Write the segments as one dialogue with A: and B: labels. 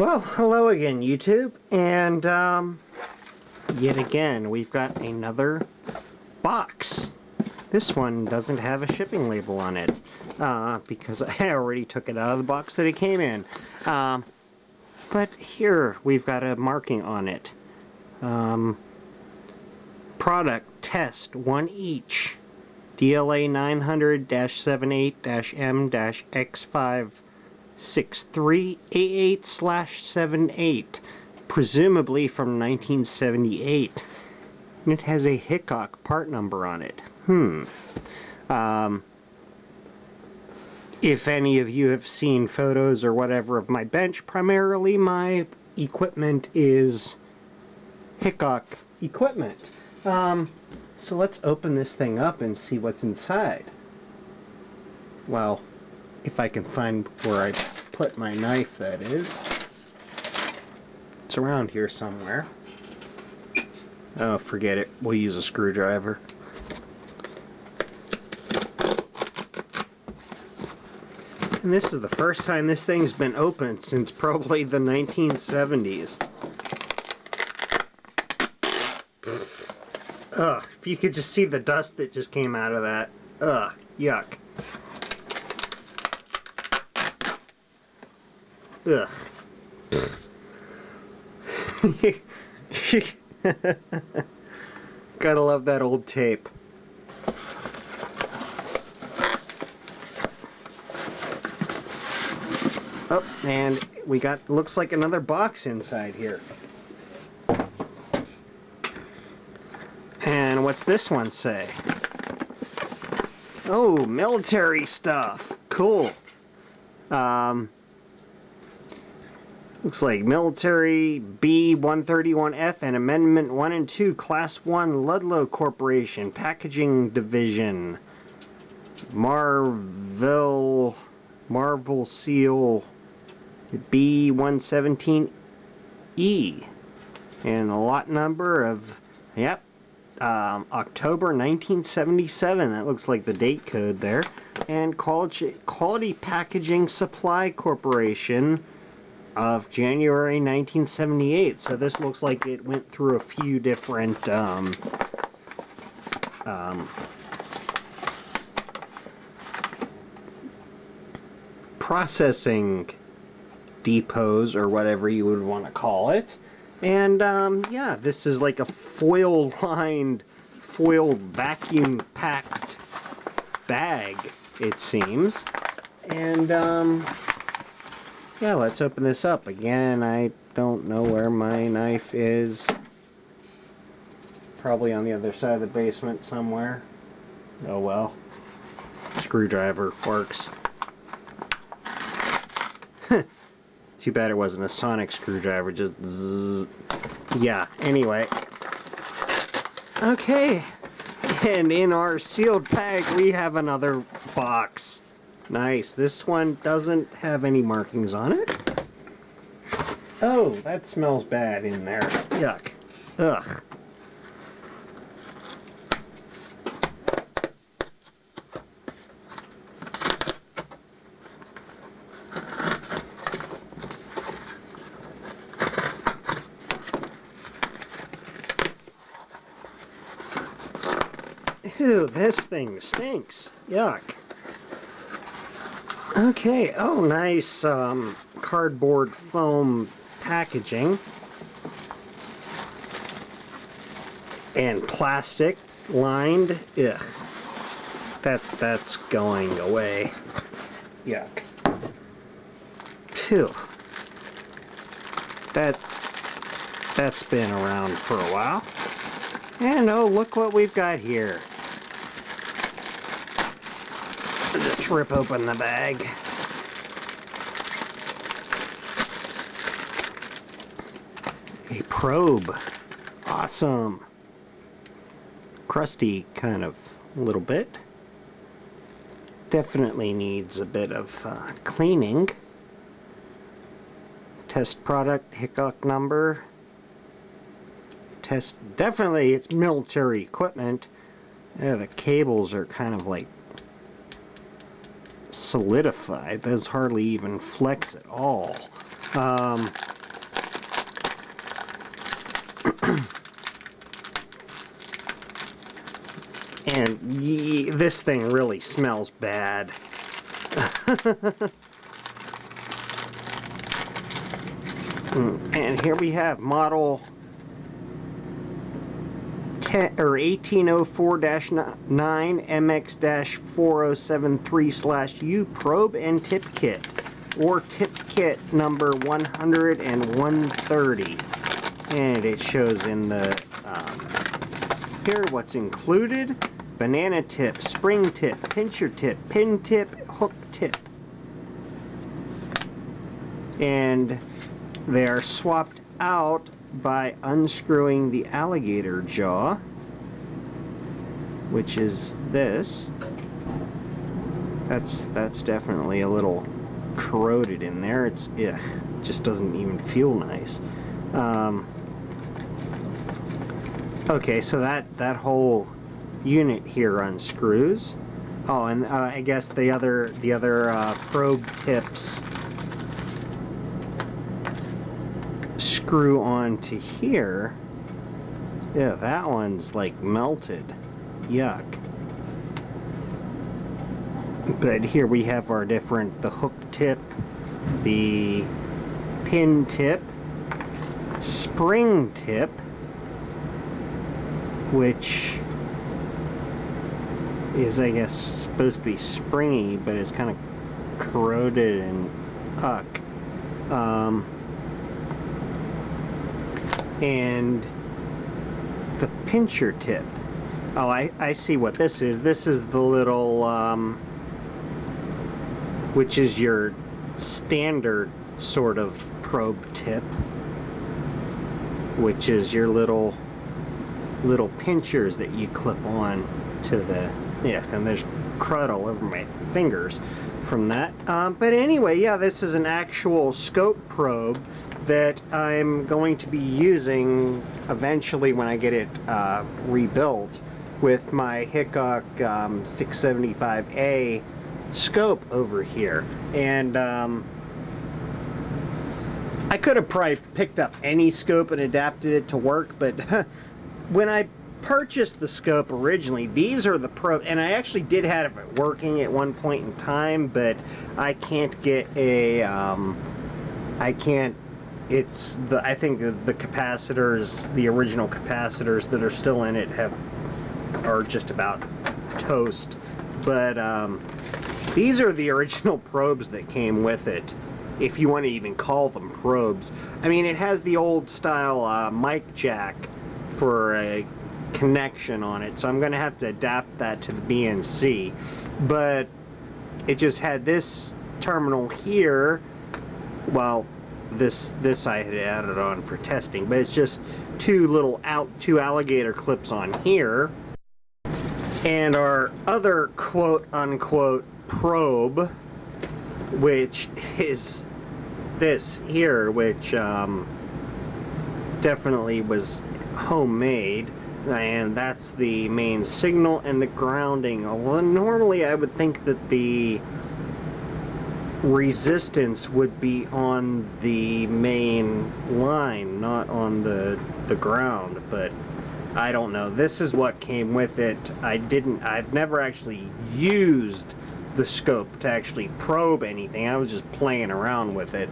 A: Well, hello again, YouTube, and yet again, we've got another box. This one doesn't have a shipping label on it, because I already took it out of the box that it came in. But here, we've got a marking on it. Product test 1 each. DLA 900-78-M-X56388/78, presumably from 1978. And it has a Hickok part number on it. If any of you have seen photos or whatever of my bench, primarily my equipment is Hickok equipment. So let's open this thing up and see what's inside. Well, if I can find where I put my knife, that is. It's around here somewhere. Oh, forget it. We'll use a screwdriver. And this is the first time this thing's been opened since probably the 1970s. Ugh, if you could just see the dust that just came out of that. Ugh, yuck. Ugh. Gotta love that old tape. Oh, and we got, looks like another box inside here. And what's this one say? Oh, military stuff. Cool. Looks like military B-131F and Amendment 1 and 2, Class 1 Ludlow Corporation, Packaging Division. Marvel Seal B-117E. And the lot number of, yep, October 1977. That looks like the date code there. And Quality Packaging Supply Corporation of January 1978. So this looks like it went through a few different processing depots, or whatever you would want to call it. And yeah, this is like a foil-lined, vacuum-packed bag, it seems. And yeah, let's open this up. Again, I don't know where my knife is. Probably on the other side of the basement somewhere. Oh well. Screwdriver works. Too bad it wasn't a sonic screwdriver, just zzz. Yeah, anyway. Okay, and in our sealed pack we have another box. Nice. This one doesn't have any markings on it. Oh, that smells bad in there. Yuck. Ugh. Ew, this thing stinks. Yuck. Okay, oh nice cardboard foam packaging. And plastic lined. Ugh. That's going away. Yuck. Phew. That's been around for a while. And oh, look what we've got here. Just rip open the bag. A probe. Awesome. Crusty, kind of, a little bit. Definitely needs a bit of cleaning. Test product, Hickok number. Test, definitely it's military equipment. Yeah, the cables are kind of like solidified. Those hardly even flex at all. And this thing really smells bad. And here we have model 1804-9 MX-4073/U probe and tip kit, or tip kit number 100 and 130. And it shows in the here what's included: banana tip, spring tip, pincher tip, pin tip, hook tip. And they are swapped out by unscrewing the alligator jaw, which is this. That's definitely a little corroded in there. It just doesn't even feel nice. Okay, so that whole unit here unscrews. Oh, and I guess the other probe tips screw onto here. Yeah, that one's like melted. Yuck. But here we have our the hook tip, the pin tip, spring tip, which is, I guess, supposed to be springy, but it's kind of corroded and huck. And the pincher tip. Oh, I see what this is. This is the little, which is your standard sort of probe tip, which is your little pinchers that you clip on to the, yeah, and there's crud all over my fingers from that. But anyway, yeah, this is an actual scope probe that I'm going to be using eventually when I get it rebuilt with my Hickok 675A scope over here. And I could have probably picked up any scope and adapted it to work, but when I purchased the scope originally, these are the probe, and I actually did have it working at one point in time, but I can't get a I think the capacitors, the original capacitors that are still in it are just about toast. But these are the original probes that came with it, if you want to even call them probes. I mean, it has the old style mic jack for a connection on it, so I'm going to have to adapt that to the BNC. But it just had this terminal here. Well, this I had added on for testing, but it's just two alligator clips on here, and our other quote-unquote probe, which is this here, which definitely was homemade, and that's the main signal and the grounding. Although normally I would think that the resistance would be on the main line, not on the ground, but I don't know. This is what came with it. I've never actually used the scope to actually probe anything. I was just playing around with it,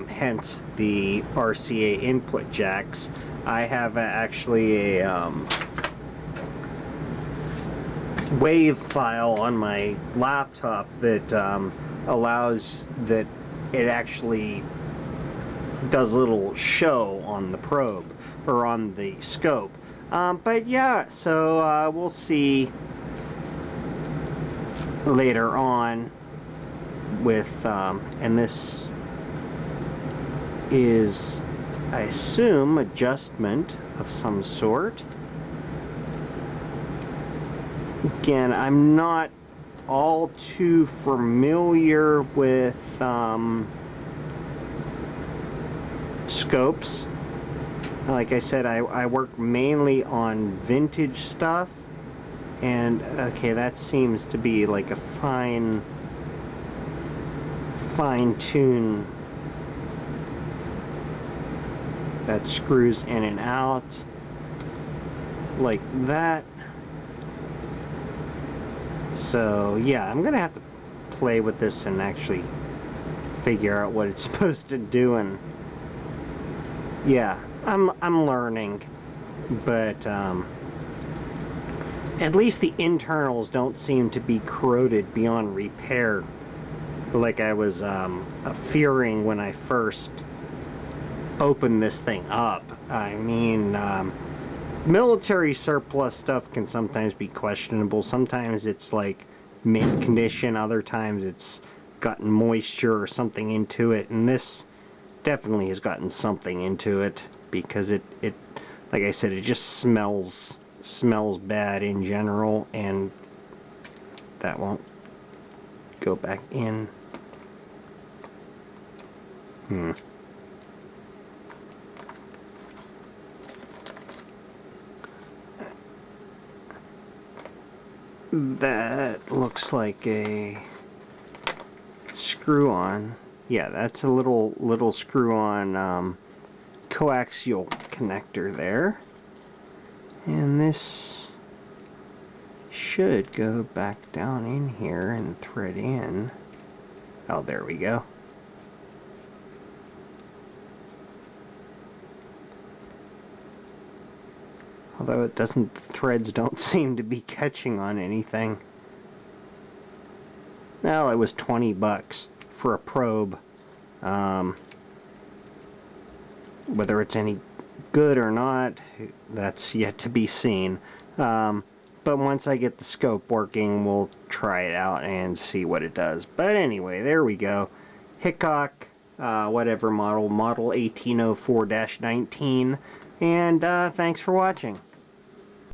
A: hence the RCA input jacks. I have actually a wave file on my laptop that allows that it actually does a little show on the probe, or on the scope. But yeah, so we'll see later on with, and this is, I assume, adjustment of some sort. Again, I'm not all too familiar with scopes. Like I said, I work mainly on vintage stuff, and okay, that seems to be like a fine-tune that screws in and out like that. So yeah, I'm gonna have to play with this and actually figure out what it's supposed to do. And yeah, I'm learning, but at least the internals don't seem to be corroded beyond repair, like I was fearing when I first opened this thing up. I mean, military surplus stuff can sometimes be questionable. Sometimes it's like mint condition, other times it's gotten moisture or something into it, and this definitely has gotten something into it, because it like I said, it just smells bad in general. And that won't go back in. That looks like a screw on. Yeah, that's a little screw on coaxial connector there. And this should go back down in here and thread in. Oh, there we go. Although it doesn't, the threads don't seem to be catching on anything. Well, it was 20 bucks for a probe. Whether it's any good or not, that's yet to be seen. But once I get the scope working, we'll try it out and see what it does. But anyway, there we go. Hickok, whatever model 1804-19. And thanks for watching.